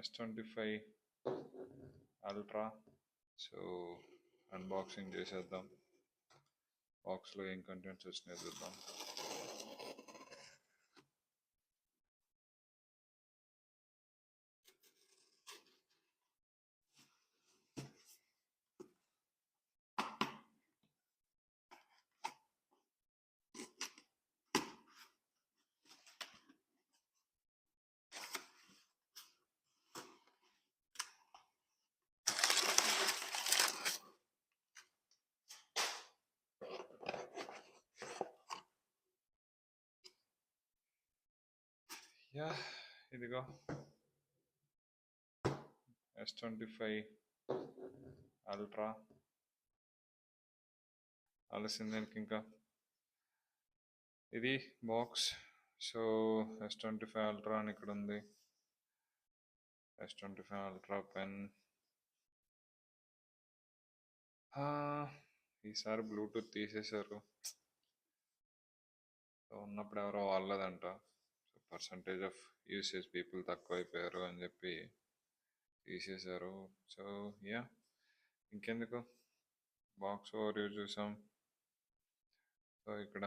S25 Ultra. So unboxing చేసేద్దాం. బాక్స్లో ఏం కంటెంట్స్ వచ్చినాయో చూద్దాం. యా, ఇదిగో S25 అల్ట్రా. ఆలస్యం దానికి ఇంకా ఇది బాక్స్. సో S25 అల్ట్రా అని ఇక్కడ ఉంది. S25 ultra pen. ఈసారి బ్లూటూత్ తీసేశారు. ఉన్నప్పుడు ఎవరో వాళ్ళదంట. So percentage of usage people తక్కువ అయిపోయారు అని చెప్పి తీసేశారు. సో యా, ఇంకెందుకు, బాక్స్ ఓవర్ చూసాం. సో ఇక్కడ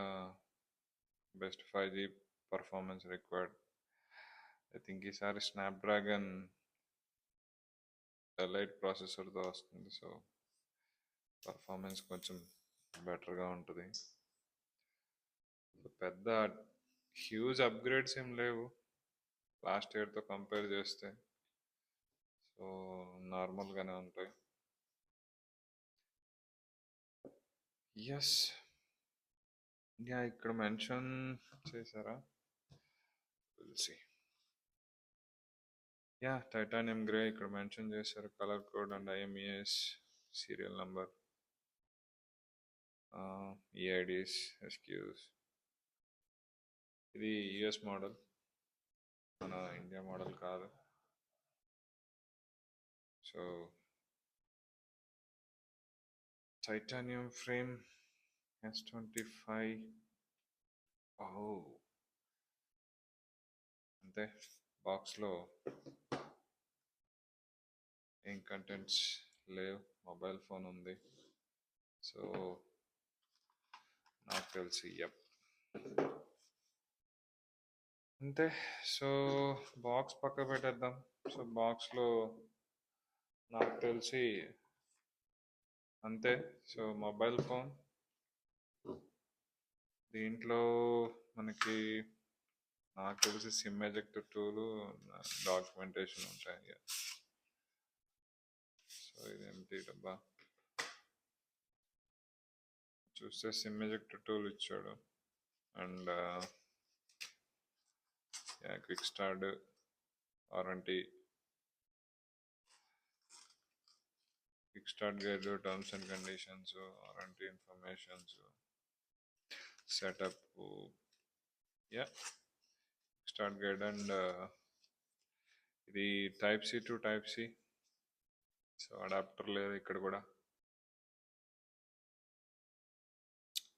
best 5G performance required. I think ఈసారి స్నాప్డ్రాగన్ ఎలైట్ ప్రాసెసర్తో వస్తుంది. సో పర్ఫార్మెన్స్ కొంచెం బెటర్గా ఉంటుంది. పెద్ద హ్యూజ్ అప్గ్రేడ్స్ ఏం లేవు లాస్ట్ ఇయర్తో కంపేర్ చేస్తే. సో నార్మల్గానే ఉంటాయి. ఎస్, యా, ఇక్కడ మెన్షన్ చేశారా? సి, యా, టైటానియం గ్రే ఇక్కడ మెన్షన్ చేశారు. Colour code and IMEI's serial number, EIDs, SQs. ఇది US మోడల్, మన ఇండియా మోడల్ కాదు. So titanium frame S25. అంతే, బాక్స్లో ఏం కంటెంట్స్ లేవు. మొబైల్ ఫోన్ ఉంది. సో నాకు తెలిసి అంతే. సో బాక్స్ పక్క పెట్టేద్దాం. సో బాక్స్లో నాకు తెలిసి అంతే. సో మొబైల్ ఫోన్, దీంట్లో మనకి నాకు తెలిసి సిమ్ ఎజెక్టర్ టూలు, డాక్యుమెంటేషన్ ఉంటాయి. సో ఇదేంటి డబ్బా చూస్తే సిమ్ ఎజెక్టర్ టూల్ ఇచ్చాడు. And quick start, warranty, quick start guide, terms and conditions, warranty informations, setup, start guide. And ఇది Type-C to Type-C. So adapter లేదు ఇక్కడ కూడా.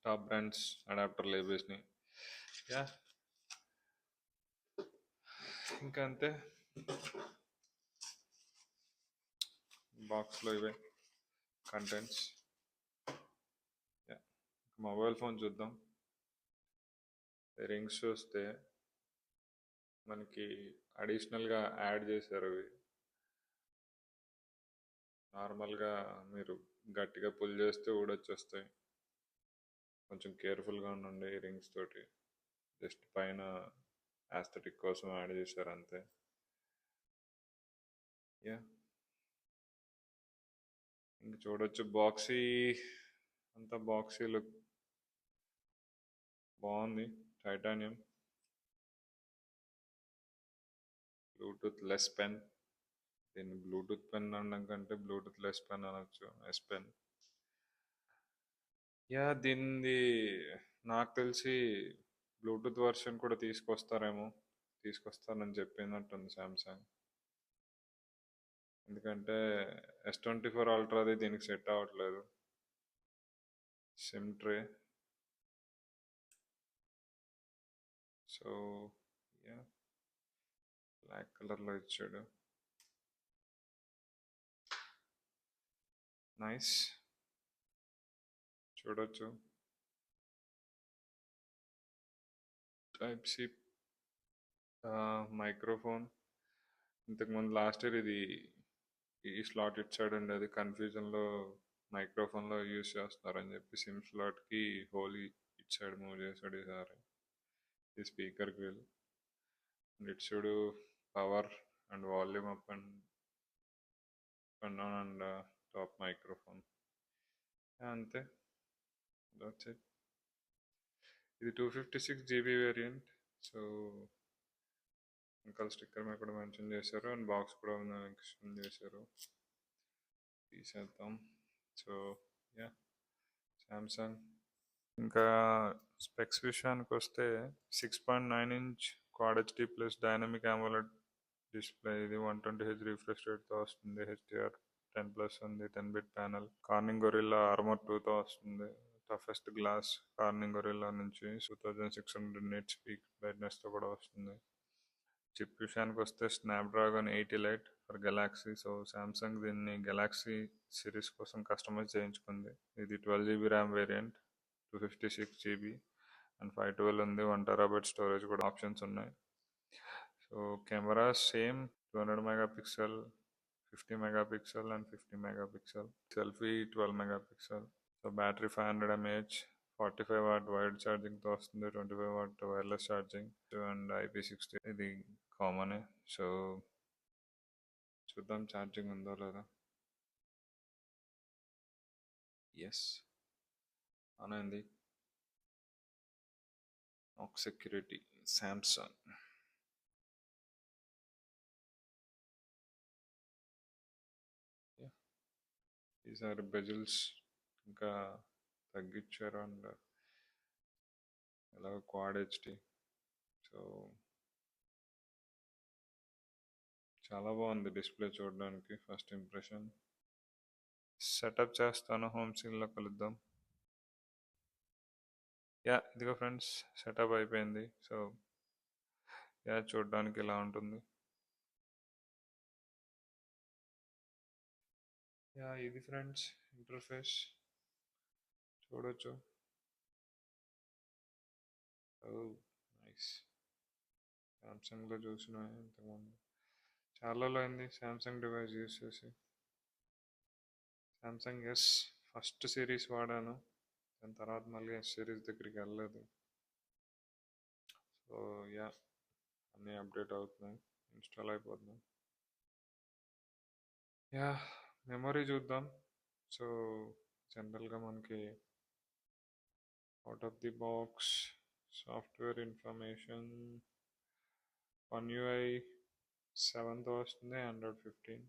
టాప్ బ్రాండ్స్ అడాప్టర్ లేబేస్ని. యా, ఇంకా అంతే. బాక్స్లో ఇవే కంటెంట్స్. మొబైల్ ఫోన్ చూద్దాం. రింగ్స్ చూస్తే మనకి అడిషనల్గా యాడ్ చేశారు. అవి నార్మల్గా మీరు గట్టిగా పుల్ చేస్తే ఊడొచ్చేస్తాయి. కొంచెం కేర్ఫుల్గా ఉండండి రింగ్స్ తోటి. జస్ట్ పైన ఆస్థెటిక్ కోసం యాడ్ చేశారు అంతే. యా, ఇంక చూడొచ్చు బాక్సీ, అంతా బాక్సీ లుక్ బాగుంది. Titanium, Bluetooth less pen. దీన్ని బ్లూటూత్ పెన్ అనడం కంటే బ్లూటూత్ లెస్ పెన్ అనొచ్చు, ఎస్ పెన్. యా, దీనిది నాకు తెలిసి బ్లూటూత్ వర్షన్ కూడా తీసుకొస్తారని చెప్పినట్టుంది శాంసంగ్. ఎందుకంటే S24 అల్ట్రాది దీనికి సెట్ అవ్వట్లేదు. SIM tray. So ya, black కలర్లో ఇచ్చాడు. నైస్. చూడొచ్చు. Type C microphone. ఇంతకుముందు లాస్ట్ ఇయర్ ఇది ఈ స్లాట్ ఇచ్చాడండి, అది కన్ఫ్యూజన్లో మైక్రోఫోన్లో యూజ్ చేస్తున్నారని చెప్పి సిమ్ స్లాట్కి హోల్ ఇచ్చాడు, మూవ్ చేశాడు ఈసారి. ఈ స్పీకర్కి వీళ్ళు ఇచ్చాడు power and volume up and down and top microphone. అంతే, దట్స్ ఇట్. ఇది 256 GB వేరియంట్. సో ఇంకా స్టిక్కర్ మీద కూడా మెన్షన్ చేశారు అండ్ బాక్స్ కూడా మెన్షన్ చేశారు. తీసేద్దాం. So yeah, Samsung. ఇంకా స్పెక్స్ విషయానికి వస్తే 6.9 inch quad HD plus dynamic AMOLED display. ఇది 120Hz రిఫ్రెష్ రేట్తో వస్తుంది. HDR10+ ఉంది. 10-bit panel. Corning gorilla armour 2తో వస్తుంది. టఫెస్ట్ గ్లాస్ కార్నింగ్ గొరిల్లా నుంచి 2600 nits పీక్ బ్రైట్నెస్తో కూడా వస్తుంది. చిప్ విషయానికి వస్తే Snapdragon 80 Lite for Galaxy. So Samsung దీన్ని గెలాక్సీ సిరీస్ కోసం కస్టమైజ్ చేయించుకుంది. ఇది 12GB RAM variant, 256GB and 512 ఉంది. 1TB స్టోరేజ్ కూడా ఆప్షన్స్ ఉన్నాయి. So camera same 200 MP, 50 MP and 50 MP. Selfie 12 MP. So battery 500 mAh, 45W wired ఛార్జింగ్తో వస్తుంది. 25W wireless charging and IP60. ఇది కామనే. సో చూద్దాం ఛార్జింగ్ ఉందో లేదా. ఎస్, అనంది. ఆక్ సెక్యూరిటీ శాంసంగ్. ఈసారి బెజిల్స్ ఇంకా తగ్గించారు అండ్ ఎలాగో క్వాడ్ హెచ్డి. సో చాలా బాగుంది డిస్ప్లే చూడడానికి. First impression. సెటప్ చేస్తాను, హోమ్ స్క్రీన్లో కలుద్దాం. యా, ఇదిగో ఫ్రెండ్స్, సెటప్ అయిపోయింది. సో యా, చూడడానికి ఇలా ఉంటుంది. యా, ఇది ఫ్రెండ్స్ ఇంటర్ఫేస్ చూడొచ్చు. నైస్. శాంసంగ్లో చూసిన ఇంతకుముందు చాలా అయింది శాంసంగ్ డివైస్ యూస్ చేసి. శాంసంగ్ ఎస్ ఫస్ట్ సిరీస్ వాడాను, దాని తర్వాత మళ్ళీ ఎస్ సిరీస్ దగ్గరికి వెళ్ళలేదు. సో యా, అన్నీ అప్డేట్ అవుతున్నాయి, ఇన్స్టాల్ అయిపోతున్నాయి. యా, మెమరీ చూద్దాం. సో జనరల్గా మనకి out of the box software information One UI 7తో వస్తుంది, Android 15.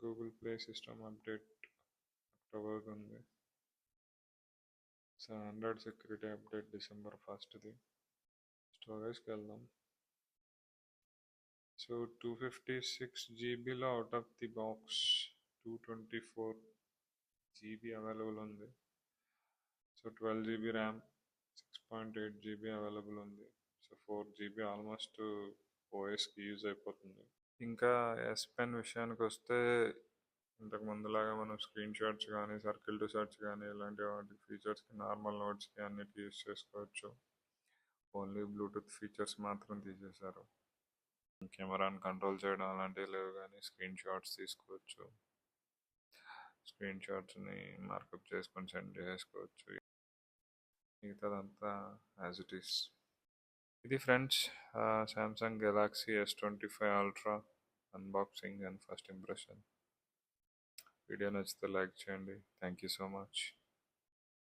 Google play system update అక్టోబర్కి ఉంది. So Android security update December 1st. స్టోరేజ్కి వెళ్దాం. సో 256GBలో out of the box 224GB available ఉంది. So 12GB RAM, 6.8GB available ఉంది. So 4GB almost ఓఎస్కి use అయిపోతుంది. ఇంకా ఎస్ పెన్ విషయానికి వస్తే ఇంతకు ముందులాగా మనం స్క్రీన్ షాట్స్ కానీ, సర్కిల్ టు సర్చ్ కానీ ఇలాంటి వాటి ఫీచర్స్కి, నార్మల్ నోట్స్కి అన్నిటికీ యూజ్ చేసుకోవచ్చు. ఓన్లీ బ్లూటూత్ ఫీచర్స్ మాత్రం తీసేశారు. కెమెరాని కంట్రోల్ చేయడం అలాంటివి లేవు, కానీ స్క్రీన్ షాట్స్ తీసుకోవచ్చు. స్క్రీన్ షాట్స్ని మార్కప్ చేసుకొని సెండ్ చేసుకోవచ్చు. మిగతాదంతా యాజ్ ఇట్ ఈస్. ఇది friends Samsung Galaxy S25 Ultra unboxing and first impression. Video నచ్చితే లైక్ చేయండి. Thank you so much.